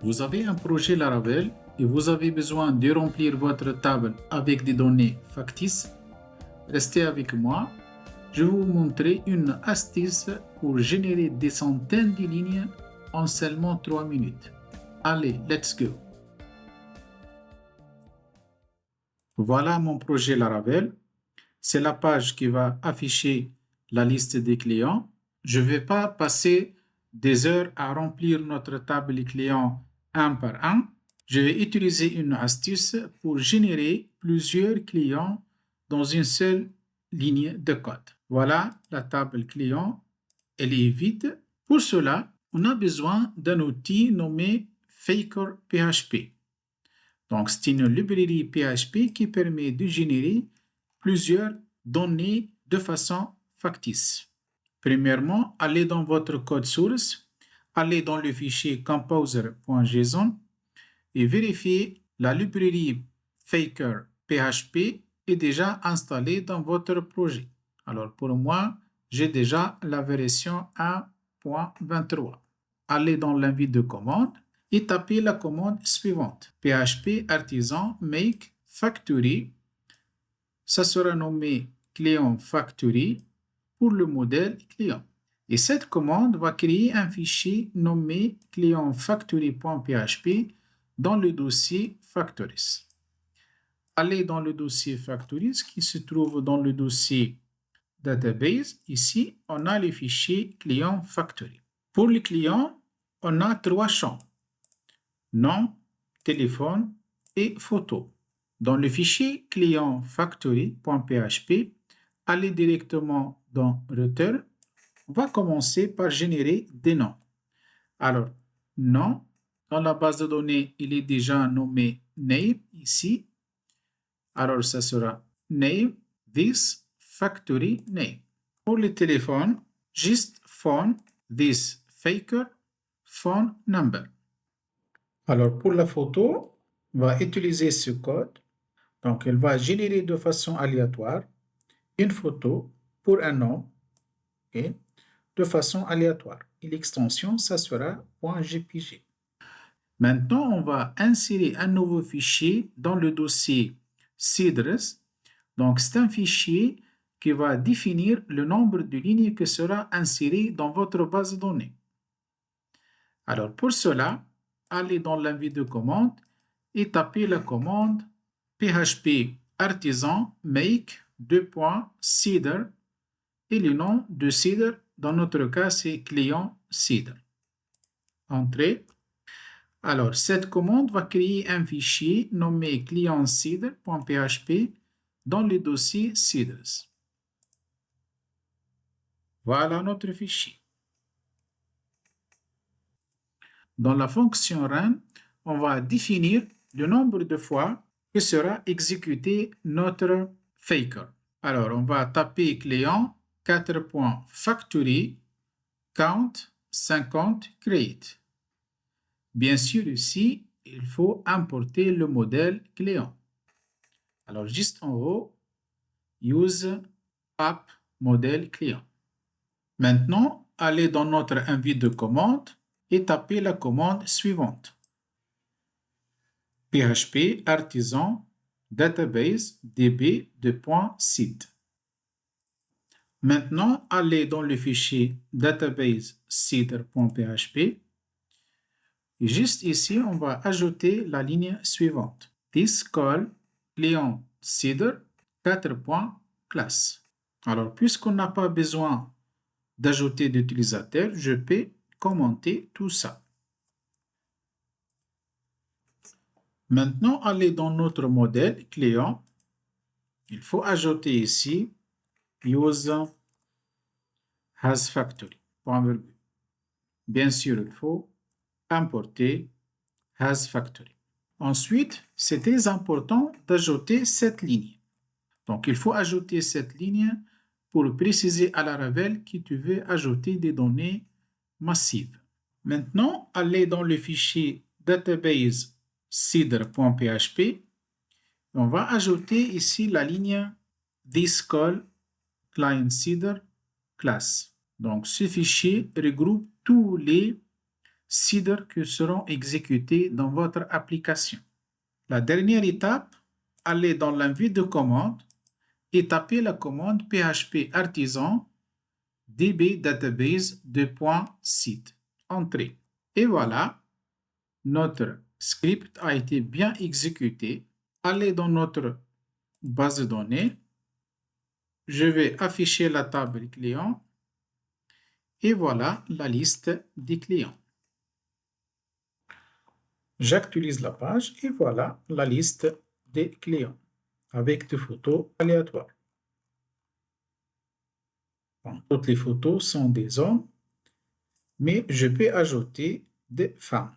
Vous avez un projet Laravel et vous avez besoin de remplir votre table avec des données factices. Restez avec moi. Je vais vous montrer une astuce pour générer des centaines de lignes en seulement 3 minutes. Allez, let's go. Voilà mon projet Laravel. C'est la page qui va afficher la liste des clients. Je ne vais pas passer des heures à remplir notre table des clients un par un. Je vais utiliser une astuce pour générer plusieurs clients dans une seule ligne de code. Voilà la table client. Elle est vide. Pour cela, on a besoin d'un outil nommé Faker PHP. Donc, c'est une librairie PHP qui permet de générer plusieurs données de façon factice. Premièrement, allez dans votre code source, allez dans le fichier composer.json et vérifiez la librairie Faker PHP est déjà installée dans votre projet. Alors pour moi, j'ai déjà la version 1.23. Allez dans l'invite de commande et tapez la commande suivante. PHP artisan make factory. Ça sera nommé client factory pour le modèle client. Et cette commande va créer un fichier nommé client-factory.php dans le dossier factories. Allez dans le dossier factories qui se trouve dans le dossier database. Ici, on a le fichier client factory. Pour les clients, on a 3 champs: nom, téléphone et photo. Dans le fichier client factory.php, allez directement dans Router. On va commencer par générer des noms. Alors, nom, dans la base de données, il est déjà nommé name ici. Alors, ça sera name, this, factory name. Pour le téléphone, juste phone, this, faker, phone number. Alors, pour la photo, on va utiliser ce code. Donc, elle va générer de façon aléatoire une photo pour un nom et de façon aléatoire. Et l'extension, ça sera .jpg. Maintenant, on va insérer un nouveau fichier dans le dossier seeders. Donc, c'est un fichier qui va définir le nombre de lignes qui sera inséré dans votre base de données. Alors, pour cela, allez dans l'invite de commande et tapez la commande php artisan make seeder et le nom de seeder, dans notre cas, c'est client seeder. Entrée. Alors, cette commande va créer un fichier nommé client-seeder.php dans le dossier seeders. Voilà notre fichier. Dans la fonction run, on va définir le nombre de fois que sera exécuté notre faker. Alors, on va taper client 4.factory count 50 create. Bien sûr, ici, il faut importer le modèle client. Alors, juste en haut, use app modèle client. Maintenant, allez dans notre invite de commande et tapez la commande suivante. PHP artisan database db2.seed. Maintenant, allez dans le fichier database seeder.php et juste ici, on va ajouter la ligne suivante. This call client seeder 4.class. Alors, puisqu'on n'a pas besoin d'ajouter d'utilisateur, je peux commenter tout ça. Maintenant, allez dans notre modèle client. Il faut ajouter ici use has factory. Bien sûr, il faut importer has factory. Ensuite, c'est très important d'ajouter cette ligne. Donc, il faut ajouter cette ligne pour préciser à Laravel que tu veux ajouter des données massives. Maintenant, allez dans le fichier database seeder.php. On va ajouter ici la ligne this call client seeder class. Donc, ce fichier regroupe tous les CIDR qui seront exécutés dans votre application. La dernière étape, allez dans l'envie de commande et tapez la commande PHP artisan db database 2.seed. Entrez. Et voilà, notre script a été bien exécuté. Allez dans notre base de données. Je vais afficher la table client. Et voilà la liste des clients. J'actualise la page et voilà la liste des clients avec des photos aléatoires. Bon, toutes les photos sont des hommes, mais je peux ajouter des femmes.